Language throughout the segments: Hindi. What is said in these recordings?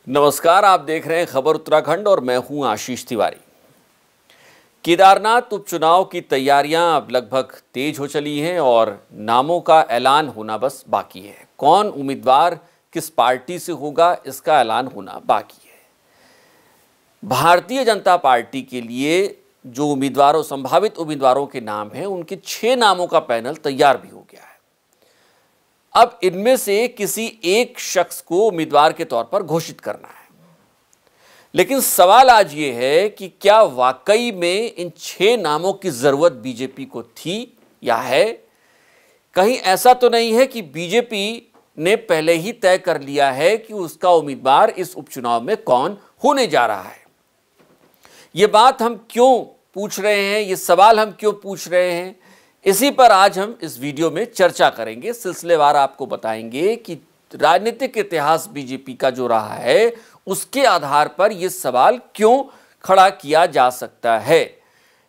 नमस्कार, आप देख रहे हैं खबर उत्तराखंड और मैं हूं आशीष तिवारी। केदारनाथ उपचुनाव की तैयारियां अब लगभग तेज हो चली हैं और नामों का ऐलान होना बस बाकी है। कौन उम्मीदवार किस पार्टी से होगा, इसका ऐलान होना बाकी है। भारतीय जनता पार्टी के लिए जो उम्मीदवारों, संभावित उम्मीदवारों के नाम हैं, उनके 6 नामों का पैनल तैयार भी हो गया है। अब इनमें से किसी एक शख्स को उम्मीदवार के तौर पर घोषित करना है। लेकिन सवाल आज ये है कि क्या वाकई में इन 6 नामों की जरूरत बीजेपी को थी या है? कहीं ऐसा तो नहीं है कि बीजेपी ने पहले ही तय कर लिया है कि उसका उम्मीदवार इस उपचुनाव में कौन होने जा रहा है? ये बात हम क्यों पूछ रहे हैं, ये सवाल हम क्यों पूछ रहे हैं, इसी पर आज हम इस वीडियो में चर्चा करेंगे। सिलसिलेवार आपको बताएंगे कि राजनीतिक इतिहास बीजेपी का जो रहा है, उसके आधार पर यह सवाल क्यों खड़ा किया जा सकता है।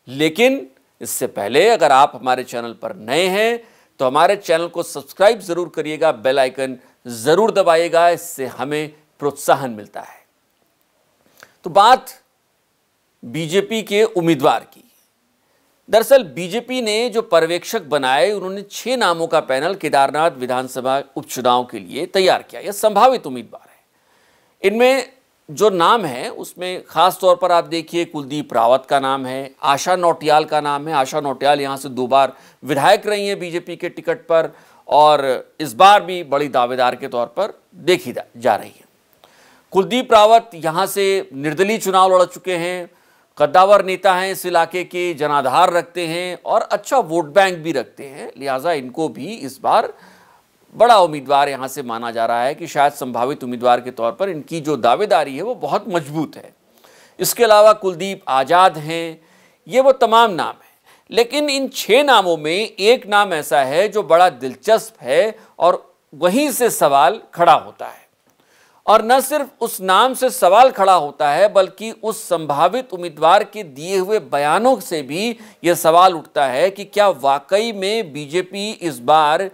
लेकिन इससे पहले अगर आप हमारे चैनल पर नए हैं तो हमारे चैनल को सब्सक्राइब जरूर करिएगा, बेल आइकन जरूर दबाइएगा, इससे हमें प्रोत्साहन मिलता है। तो बात बीजेपी के उम्मीदवार की। दरअसल बीजेपी ने जो पर्यवेक्षक बनाए, उन्होंने 6 नामों का पैनल केदारनाथ विधानसभा उपचुनाव के लिए तैयार किया। यह संभावित उम्मीदवार है। इनमें जो नाम है उसमें खास तौर पर आप देखिए, कुलदीप रावत का नाम है, आशा नौटियाल का नाम है। आशा नौटियाल यहाँ से 2 बार विधायक रही हैं बीजेपी के टिकट पर और इस बार भी बड़ी दावेदार के तौर पर देखी जा रही है। कुलदीप रावत यहाँ से निर्दलीय चुनाव लड़ चुके हैं, कद्दावर नेता हैं, इस इलाके के जनाधार रखते हैं और अच्छा वोट बैंक भी रखते हैं। लिहाजा इनको भी इस बार बड़ा उम्मीदवार यहां से माना जा रहा है कि शायद संभावित उम्मीदवार के तौर पर इनकी जो दावेदारी है वो बहुत मजबूत है। इसके अलावा कुलदीप आजाद हैं, ये वो तमाम नाम हैं। लेकिन इन 6 नामों में एक नाम ऐसा है जो बड़ा दिलचस्प है और वहीं से सवाल खड़ा होता है। और न सिर्फ उस नाम से सवाल खड़ा होता है, बल्कि उस संभावित उम्मीदवार के दिए हुए बयानों से भी यह सवाल उठता है कि क्या वाकई में बीजेपी इस बार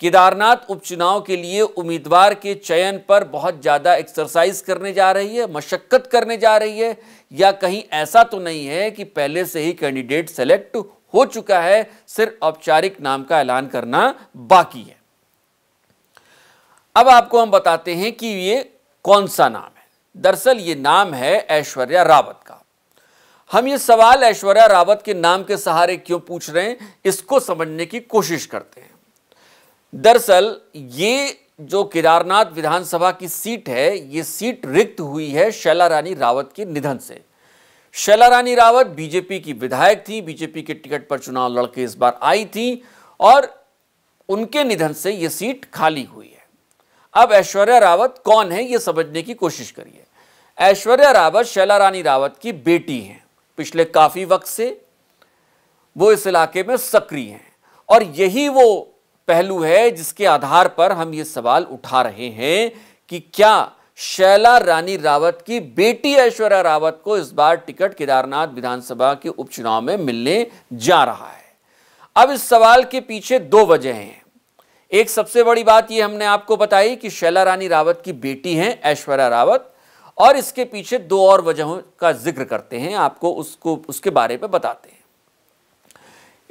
केदारनाथ उपचुनाव के लिए उम्मीदवार के चयन पर बहुत ज़्यादा एक्सरसाइज करने जा रही है, मशक्कत करने जा रही है, या कहीं ऐसा तो नहीं है कि पहले से ही कैंडिडेट सेलेक्ट हो चुका है, सिर्फ औपचारिक नाम का ऐलान करना बाकी है। अब आपको हम बताते हैं कि ये कौन सा नाम है। दरअसल ये नाम है ऐश्वर्या रावत का। हम ये सवाल ऐश्वर्या रावत के नाम के सहारे क्यों पूछ रहे हैं, इसको समझने की कोशिश करते हैं। दरअसल ये जो केदारनाथ विधानसभा की सीट है, ये सीट रिक्त हुई है शैला रानी रावत के निधन से। शैला रानी रावत बीजेपी की विधायक थी, बीजेपी के टिकट पर चुनाव लड़के इस बार आई थी और उनके निधन से ये सीट खाली हुई है। अब ऐश्वर्या रावत कौन है, यह समझने की कोशिश करिए। ऐश्वर्या रावत शैला रानी रावत की बेटी हैं। पिछले काफी वक्त से वो इस इलाके में सक्रिय हैं और यही वो पहलू है जिसके आधार पर हम ये सवाल उठा रहे हैं कि क्या शैला रानी रावत की बेटी ऐश्वर्या रावत को इस बार टिकट केदारनाथ विधानसभा के उपचुनाव में मिलने जा रहा है। अब इस सवाल के पीछे 2 वजह हैं। एक सबसे बड़ी बात ये हमने आपको बताई कि शैला रानी रावत की बेटी हैं ऐश्वर्या रावत, और इसके पीछे 2 और वजहों का जिक्र करते हैं, आपको उसके बारे में बताते हैं।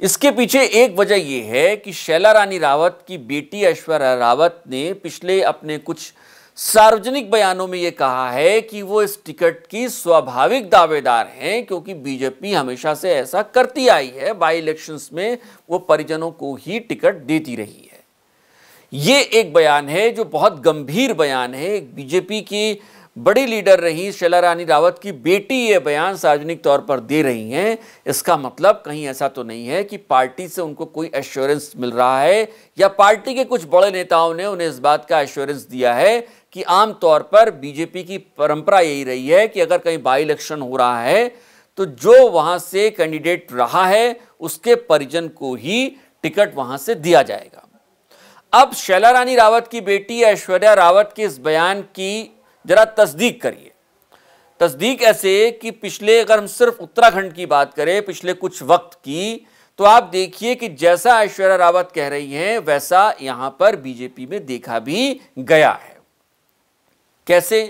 इसके पीछे एक वजह यह है कि शैला रानी रावत की बेटी ऐश्वर्या रावत ने पिछले अपने कुछ सार्वजनिक बयानों में यह कहा है कि वो इस टिकट की स्वाभाविक दावेदार हैं, क्योंकि बीजेपी हमेशा से ऐसा करती आई है। बाई इलेक्शंस में वो परिजनों को ही टिकट देती रही है। ये एक बयान है जो बहुत गंभीर बयान है। एक बीजेपी की बड़ी लीडर रही शैला रानी रावत की बेटी ये बयान सार्वजनिक तौर पर दे रही हैं। इसका मतलब कहीं ऐसा तो नहीं है कि पार्टी से उनको कोई एश्योरेंस मिल रहा है या पार्टी के कुछ बड़े नेताओं ने उन्हें इस बात का एश्योरेंस दिया है कि आमतौर पर बीजेपी की परंपरा यही रही है कि अगर कहीं बाई इलेक्शन हो रहा है तो जो वहां से कैंडिडेट रहा है उसके परिजन को ही टिकट वहां से दिया जाएगा। अब शैला रानी रावत की बेटी ऐश्वर्या रावत के इस बयान की जरा तस्दीक करिए। तस्दीक ऐसे कि पिछले, अगर हम सिर्फ उत्तराखंड की बात करें पिछले कुछ वक्त की, तो आप देखिए कि जैसा ऐश्वर्या रावत कह रही हैं वैसा यहां पर बीजेपी में देखा भी गया है। कैसे?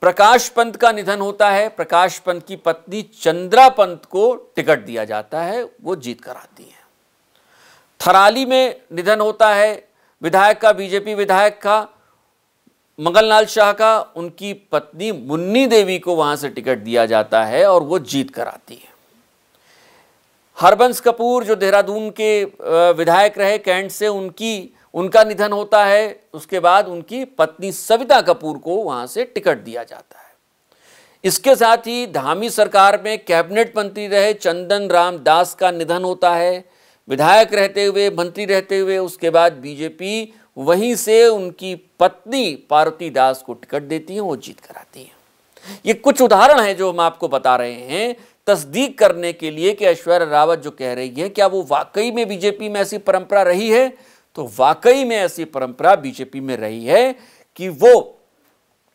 प्रकाश पंत का निधन होता है। प्रकाश पंत की पत्नी चंद्रा पंत को टिकट दिया जाता है, वो जीत कर आती है। थराली में निधन होता है विधायक का, बीजेपी विधायक का मंगललाल शाह का। उनकी पत्नी मुन्नी देवी को वहां से टिकट दिया जाता है और वो जीत कर आती है। हरबंस कपूर जो देहरादून के विधायक रहे कैंट से, उनका निधन होता है। उसके बाद उनकी पत्नी सविता कपूर को वहां से टिकट दिया जाता है। इसके साथ ही धामी सरकार में कैबिनेट मंत्री रहे चंदन राम दास का निधन होता है। विधायक रहते हुए, मंत्री रहते हुए उसके बाद बीजेपी वहीं से उनकी पत्नी पार्वती दास को टिकट देती है, वो जीत कर आती है। ये कुछ उदाहरण हैं जो हम आपको बता रहे हैं तस्दीक करने के लिए कि ऐश्वर्या रावत जो कह रही है क्या वो वाकई में बीजेपी में ऐसी परंपरा रही है। तो वाकई में ऐसी परंपरा बीजेपी में रही है कि वो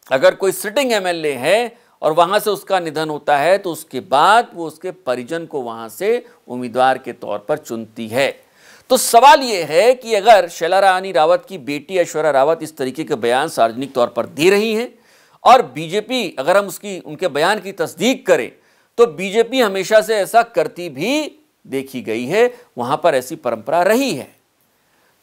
अगर कोई सिटिंग एमएलए है और वहां से उसका निधन होता है तो उसके बाद वो उसके परिजन को वहां से उम्मीदवार के तौर पर चुनती है। तो सवाल यह है कि अगर शैला रानी रावत की बेटी ऐश्वर्या रावत इस तरीके के बयान सार्वजनिक तौर पर दे रही हैं और बीजेपी, अगर हम उनके बयान की तस्दीक करें तो बीजेपी हमेशा से ऐसा करती भी देखी गई है, वहां पर ऐसी परंपरा रही है।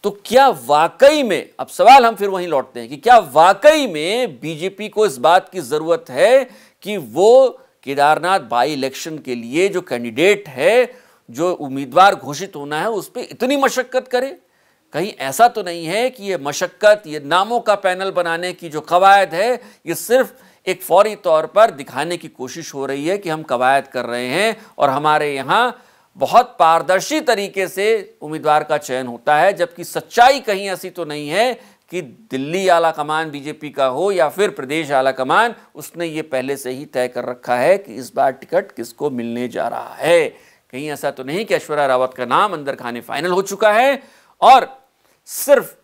तो क्या वाकई में, अब सवाल हम फिर वहीं लौटते हैं कि क्या वाकई में बीजेपी को इस बात की जरूरत है कि वो केदारनाथ बाई इलेक्शन के लिए जो कैंडिडेट है, जो उम्मीदवार घोषित होना है, उस पर इतनी मशक्कत करे? कहीं ऐसा तो नहीं है कि ये मशक्कत, ये नामों का पैनल बनाने की जो कवायद है, ये सिर्फ एक फौरी तौर पर दिखाने की कोशिश हो रही है कि हम कवायद कर रहे हैं और हमारे यहाँ बहुत पारदर्शी तरीके से उम्मीदवार का चयन होता है, जबकि सच्चाई कहीं ऐसी तो नहीं है कि दिल्ली आला कमान बीजेपी का हो या फिर प्रदेश आला कमान, उसने ये पहले से ही तय कर रखा है कि इस बार टिकट किसको मिलने जा रहा है। कहीं ऐसा तो नहीं कि ऐश्वर्या रावत का नाम अंदर खाने फाइनल हो चुका है और सिर्फ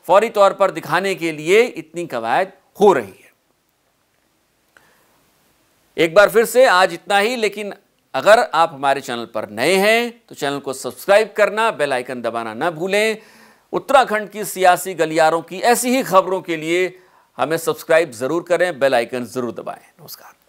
फौरी तौर पर दिखाने के लिए इतनी कवायद हो रही है। एक बार फिर से आज इतना ही, लेकिन अगर आप हमारे चैनल पर नए हैं तो चैनल को सब्सक्राइब करना, बेल आइकन दबाना ना भूलें। उत्तराखंड की सियासी गलियारों की ऐसी ही खबरों के लिए हमें सब्सक्राइब जरूर करें, बेल आइकन जरूर दबाएं। नमस्कार।